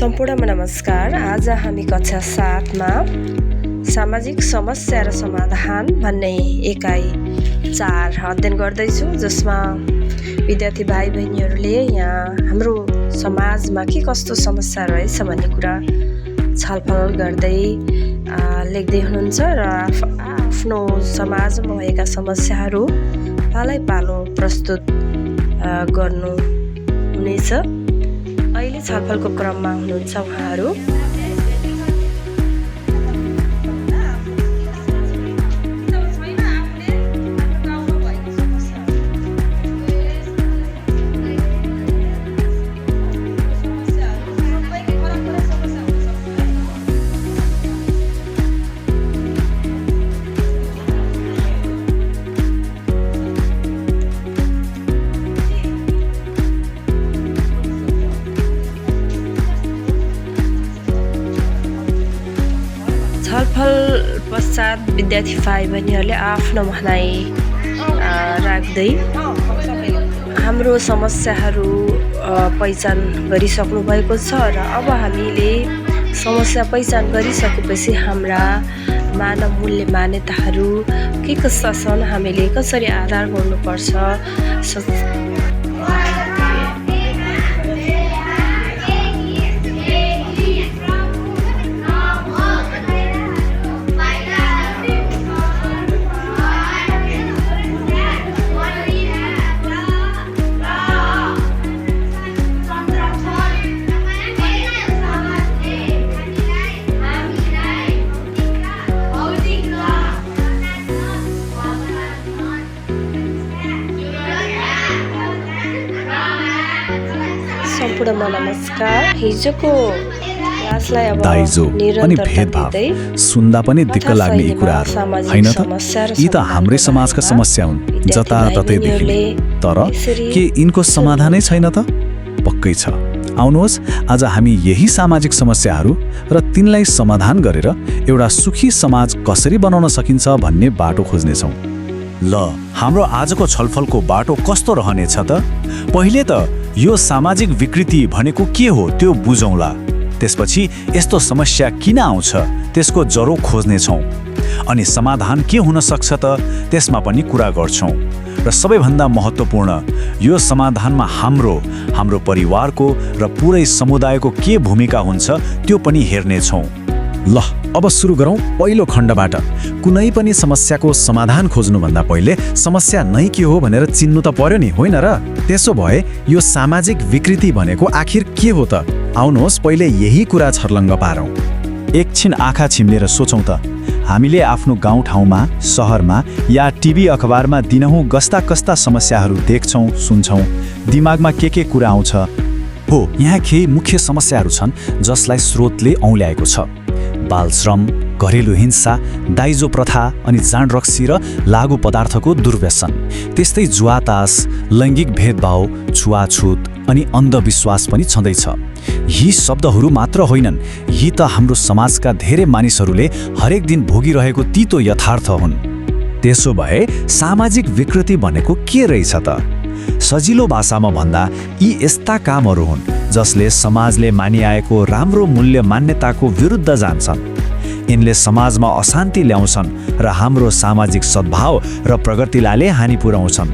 सम्पूर्णमा नमस्कार। आज हामी कक्षा 7 मा सामाजिक समस्या र समाधान भन्ने एकाइ 4 अध्ययन गर्दैछु, जसमा विद्यार्थी भाइ बहिनीहरूले यहाँ हाम्रो समाजमा के कस्तो समस्या रहेछ भन्ने कुरा छलफल गर्दै लेख्दै हुनुहुन्छ र आफ्नो समाजमा भएका समस्याहरू पालै पालो प्रस्तुत गर्नु हुनेछ। अहिले छलफलको क्रममा हुनुहुन्छ उहाँहरू। छलफल पश्चात विद्यार्थी भाइ बहिनीहरूले आफ्नो भनाइ राख्दै हाम्रो समस्याहरू पहिचान गरिसक्नु भएको छ र अब हामीले समस्या पहिचान गरिसकेपछि हाम्रा मानव मूल्य मान्यताहरू के कस्ता छन्, हामीले कसरी आधार गर्नुपर्छ, सम्पूर्णमा नमस्कार। हिजोको क्लासलाई अब दाइजो अनि भेदभाव सुन्दा पनि दिक्क लाग्ने यी कुराहरू हैन त। यी त हाम्रै समाजका समस्या हुन्, जताततै देखिने। तर के यिनको समाधानै छैन त? पक्कै छ। आउनुहोस्, आज हामी यही सामाजिक समस्याहरू र तिनलाई समाधान गरेर एउटा सुखी समाज कसरी बनाउन सकिन्छ भन्ने बाटो खोज्नेछौँ। ल, हाम्रो आजको छलफलको बाटो कस्तो रहनेछ त? पहिले त यो सामाजिक विकृति भनेको के हो त्यो बुझौँला। त्यसपछि यस्तो समस्या किन आउँछ त्यसको जरो खोज्नेछौँ, अनि समाधान के हुन सक्छ त त्यसमा पनि कुरा गर्छौँ। र सबैभन्दा महत्त्वपूर्ण, यो समाधानमा हाम्रो परिवारको र पुरै समुदायको के भूमिका हुन्छ त्यो पनि हेर्नेछौँ। ल, अब सुरु गरौँ पहिलो खण्डबाट। कुनै पनि समस्याको समाधान खोज्नुभन्दा पहिले समस्या नै के हो भनेर चिन्नु त पर्यो नि, होइन र? त्यसो भए यो सामाजिक विकृति भनेको आखिर के हो त? आउनुहोस् पहिले यही कुरा छर्लङ्ग पारौँ। एकछिन आँखा छिम्लेर सोचौँ त, हामीले आफ्नो गाउँठाउँमा, सहरमा या टिभी अखबारमा दिनहुँ कस्ता समस्याहरू देख्छौँ, सुन्छौँ। दिमागमा के कुरा आउँछ? हो, यहाँ केही मुख्य समस्याहरू छन् जसलाई स्रोतले औँल्याएको छ। बालश्रम, घरेलु हिंसा, दाइजो प्रथा अनि जाँड रक्सी र लागु पदार्थको दुर्व्यसन, त्यस्तै जुवातास, लैङ्गिक भेदभाव, छुवाछुत अनि अन्धविश्वास पनि छँदैछ। यी शब्दहरू मात्र होइनन्, यी त हाम्रो समाजका धेरै मानिसहरूले हरेक दिन भोगिरहेको तितो यथार्थ हुन्। त्यसो भए सामाजिक विकृति भनेको के रहेछ त? सजिलो भाषामा भन्दा यी यस्ता कामहरू हुन् जसले समाजले मानिआएको राम्रो मूल्य मान्यताको विरुद्ध जान्छन्। यिनले समाजमा अशान्ति ल्याउँछन् र हाम्रो सामाजिक सद्भाव र प्रगतिलाई हानि पुर्याउँछन्।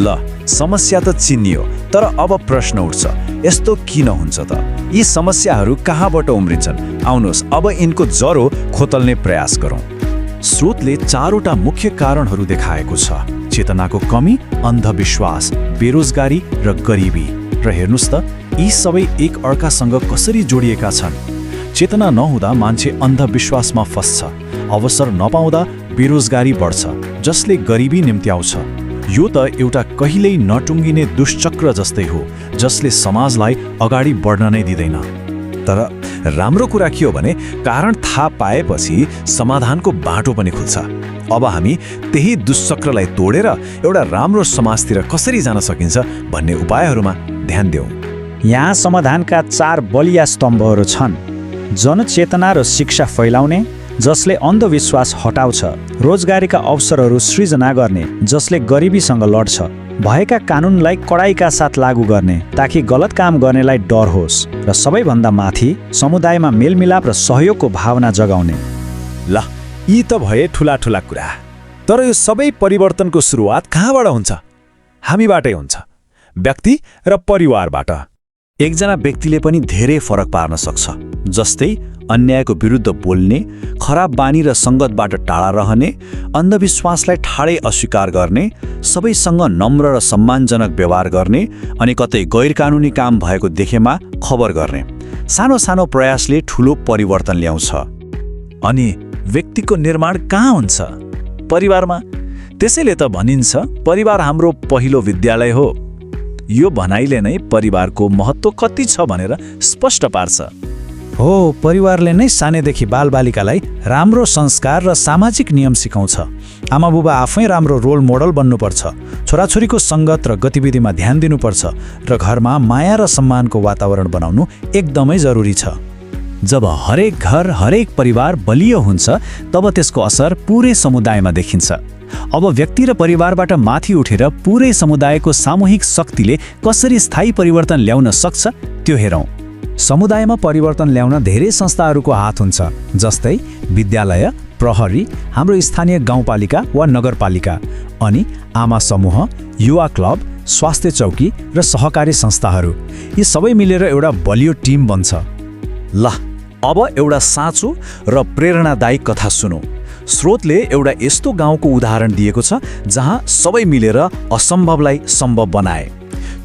ल, समस्या त चिनियो, तर अब प्रश्न उठ्छ, यस्तो किन हुन्छ त? यी समस्याहरू कहाँबाट उम्रिन्छन्? आउनुहोस् अब यिनको जरो खोतल्ने प्रयास गरौँ। स्रोतले 4वटा मुख्य कारणहरू देखाएको छ: चेतनाको कमी, अन्धविश्वास, बेरोजगारी र गरिबी। र हेर्नुस् त, यी सबै एक अर्कासँग कसरी जोडिएका छन्। चेतना नहुँदा मान्छे अन्धविश्वासमा फस्छ, अवसर नपाउँदा बेरोजगारी बढ्छ, जसले गरिबी निम्त्याउँछ। यो त एउटा कहिल्यै नटुङ्गिने दुष्चक्र जस्तै हो, जसले समाजलाई अगाडि बढ्न नै दिँदैन। तर राम्रो कुरा के हो भने कारण थाहा पाएपछि समाधानको बाटो पनि खुल्छ। अब हामी त्यही दुष्चक्रलाई तोडेर एउटा राम्रो समाजतिर कसरी जान सकिन्छ भन्ने उपायहरूमा ध्यान देऊ। यहाँ समाधानका 4 बलिया स्तम्भहरू छन्। जनचेतना र शिक्षा फैलाउने, जसले अन्धविश्वास हटाउँछ, रोजगारीका अवसरहरू सृजना गर्ने, जसले गरिबीसँग लड्छ, भएका कानुनलाई कडाइका साथ लागू गर्ने ताकि गलत काम गर्नेलाई डर होस् र सबैभन्दा माथि समुदायमा मेलमिलाप र सहयोगको भावना जगाउने। ल यी त भए ठुला ठुला कुरा, तर यो सबै परिवर्तनको सुरुवात कहाँबाट हुन्छ? हामीबाटै हुन्छ, व्यक्ति र परिवारबाट। एकजना व्यक्तिले पनि धेरै फरक पार्न सक्छ, जस्तै अन्यायको विरुद्ध बोल्ने, खराब बानी र सङ्गतबाट टाढा रहने, अन्धविश्वासलाई ठाडै अस्वीकार गर्ने, सबैसँग नम्र र सम्मानजनक व्यवहार गर्ने अनि कतै गैरकानुनी काम भएको देखेमा खबर गर्ने। सानो सानो प्रयासले ठुलो परिवर्तन ल्याउँछ। अनि व्यक्तिको निर्माण कहाँ हुन्छ? परिवारमा। त्यसैले त भनिन्छ परिवार हाम्रो पहिलो विद्यालय हो। यो भनाइले नै परिवारको महत्त्व कति छ भनेर स्पष्ट पार्छ। हो, परिवारले नै सानैदेखि बालबालिकालाई राम्रो संस्कार र सामाजिक नियम सिकाउँछ। आमाबुबा आफै राम्रो रोल मोडल बन्नुपर्छ, छोराछोरीको सङ्गत र गतिविधिमा ध्यान दिनुपर्छ र घरमा माया र सम्मानको वातावरण बनाउनु एकदमै जरुरी छ। जब हरेक घर, हरेक परिवार बलियो हुन्छ तब त्यसको असर पुरै समुदायमा देखिन्छ। अब व्यक्ति र परिवारबाट माथि उठेर पुरै समुदायको सामूहिक शक्तिले कसरी स्थायी परिवर्तन ल्याउन सक्छ त्यो हेरौँ। समुदायमा परिवर्तन ल्याउन धेरै संस्थाहरूको हात हुन्छ, जस्तै विद्यालय, प्रहरी, हाम्रो स्थानीय गाउँपालिका वा नगरपालिका, अनि आमा समूह, युवा क्लब, स्वास्थ्य चौकी र सहकारी संस्थाहरू। यी सबै मिलेर एउटा बलियो टिम बन्छ। ल अब एउटा साँचो र प्रेरणादायी कथा सुनौ। स्रोतले एउटा यस्तो गाउँको उदाहरण दिएको छ जहाँ सबै मिलेर असम्भवलाई सम्भव बनाए।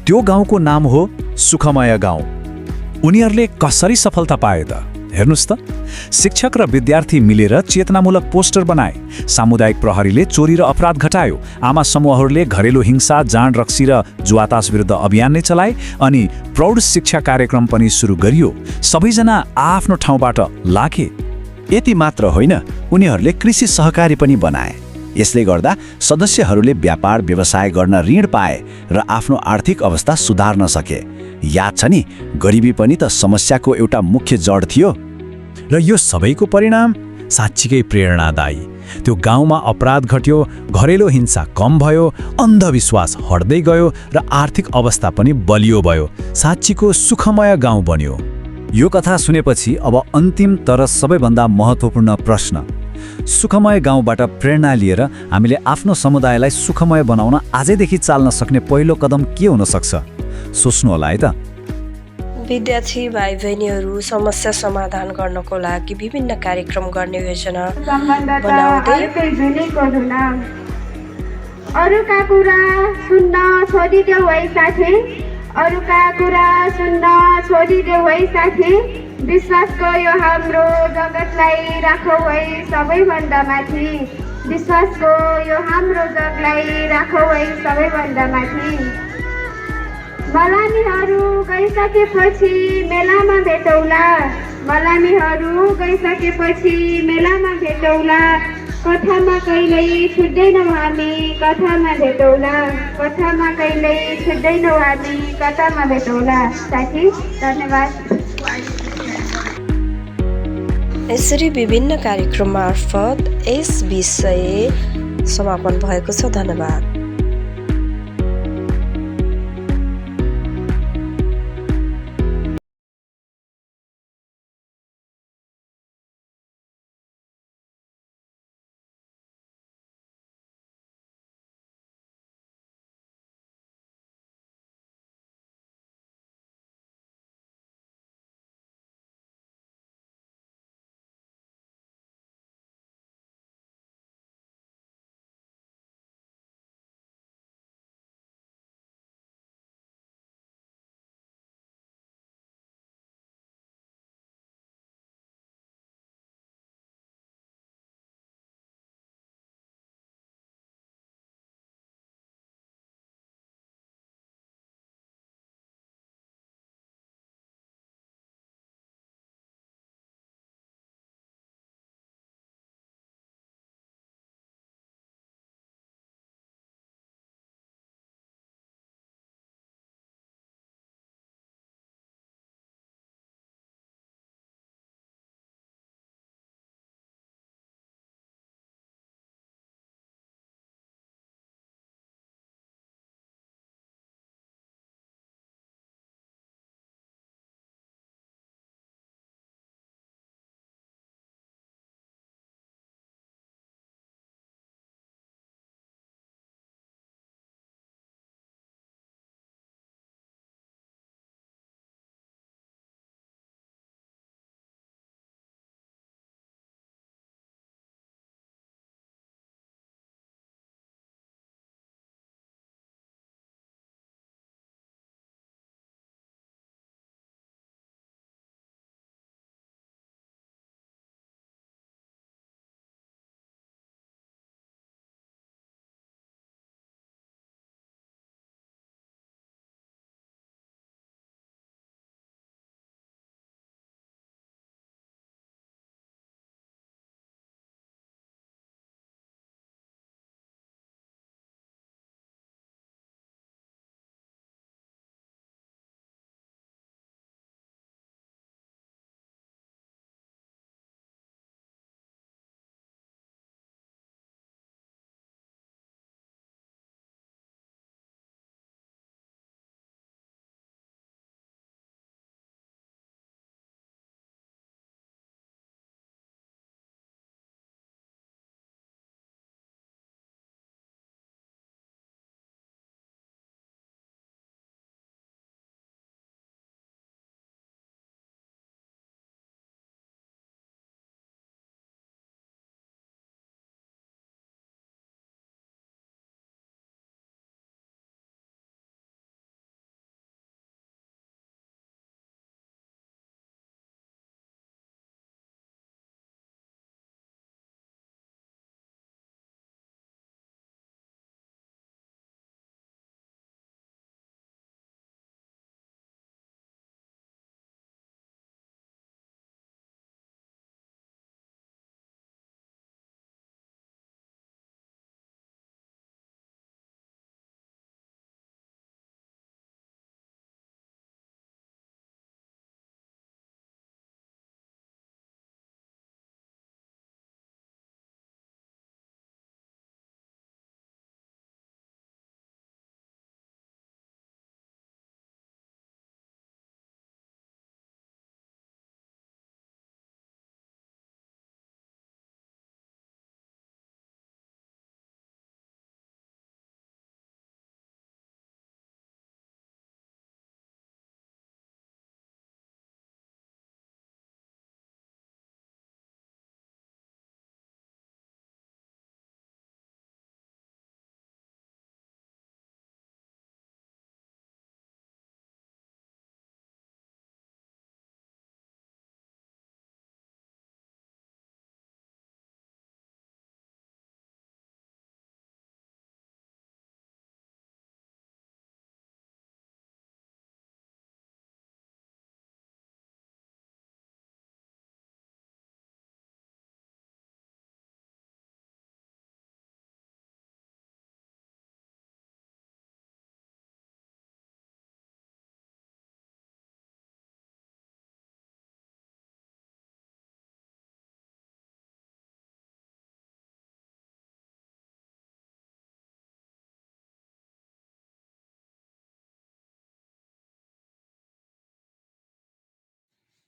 त्यो गाउँको नाम हो सुखमय गाउँ। उनीहरूले कसरी सफलता पाए त? हेर्नुस् त, शिक्षक र विद्यार्थी मिलेर चेतनामूलक पोस्टर बनाए, सामुदायिक प्रहरीले चोरी र अपराध घटायो, आमा समूहहरूले घरेलु हिंसा, जाँड रक्सी र जुवातास विरुद्ध अभियान नै चलाए, अनि प्रौढ शिक्षा कार्यक्रम पनि सुरु गरियो। सबैजना आफ्नो ठाउँबाट लागे। यति मात्र होइन, उनीहरूले कृषि सहकारी पनि बनाए। यसले गर्दा सदस्यहरूले व्यापार व्यवसाय गर्न ऋण पाए र आफ्नो आर्थिक अवस्था सुधार्न सके। याद छ नि, गरिबी पनि त समस्याको एउटा मुख्य जड थियो। र यो सबैको परिणाम साँच्चीकै प्रेरणादायी। त्यो गाउँमा अपराध घट्यो, घरेलु हिंसा कम भयो, अन्धविश्वास हट्दै गयो र आर्थिक अवस्था पनि बलियो भयो। साँच्चीको सुखमय गाउँ बन्यो। यो कथा सुनेपछि अब अन्तिम तर सबैभन्दा महत्त्वपूर्ण प्रश्न, सुखमय गाउँबाट प्रेरणा लिएर हामीले आफ्नो समुदायलाई सुखमय बनाउन आजैदेखि चाल्न सक्ने पहिलो कदम के हुन सक्छ? सोच्नु होला है त। विद्यार्थी भाइ बहिनीहरू समस्या समाधान गर्नको लागि विभिन्न कार्यक्रम गर्ने योजना बनाउँदै अरूका कुरा सुन्न छोडिदेऊ है साथी, अरूका कुरा सुन्न छोडिदेऊ है साथी, विश्वासको यो हाम्रो जगतलाई राखौ है सबैभन्दा माथि, विश्वासको यो हाम्रो जगलाई राखौ है सबैभन्दा माथि। मलामीहरू गइसकेपछि मेलामा भेटौला, मलामीहरू गइसकेपछि मेलामा भेटौला, कथामा कहिल्यै छुट्दैनौँ हामी, कथामा भेटौला, कथामा कहिल्यै छुट्दैनौँ हामी, कथामा भेटौला। साथी, धन्यवाद। यसरी विभिन्न कार्यक्रम मार्फत यस विषय समापन भएको छ। धन्यवाद।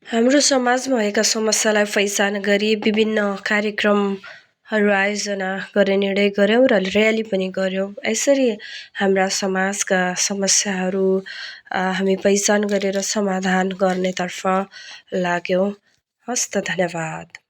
हाम्रो समाजमा भएका समस्यालाई पहिचान गरी विभिन्न कार्यक्रमहरू आयोजना गर्ने निर्णय गऱ्यौँ र र्याली पनि गऱ्यौँ। यसरी हाम्रा समाजका समस्याहरू हामी पहिचान गरेर समाधान गर्नेतर्फ लाग्यौँ। हस्त, धन्यवाद।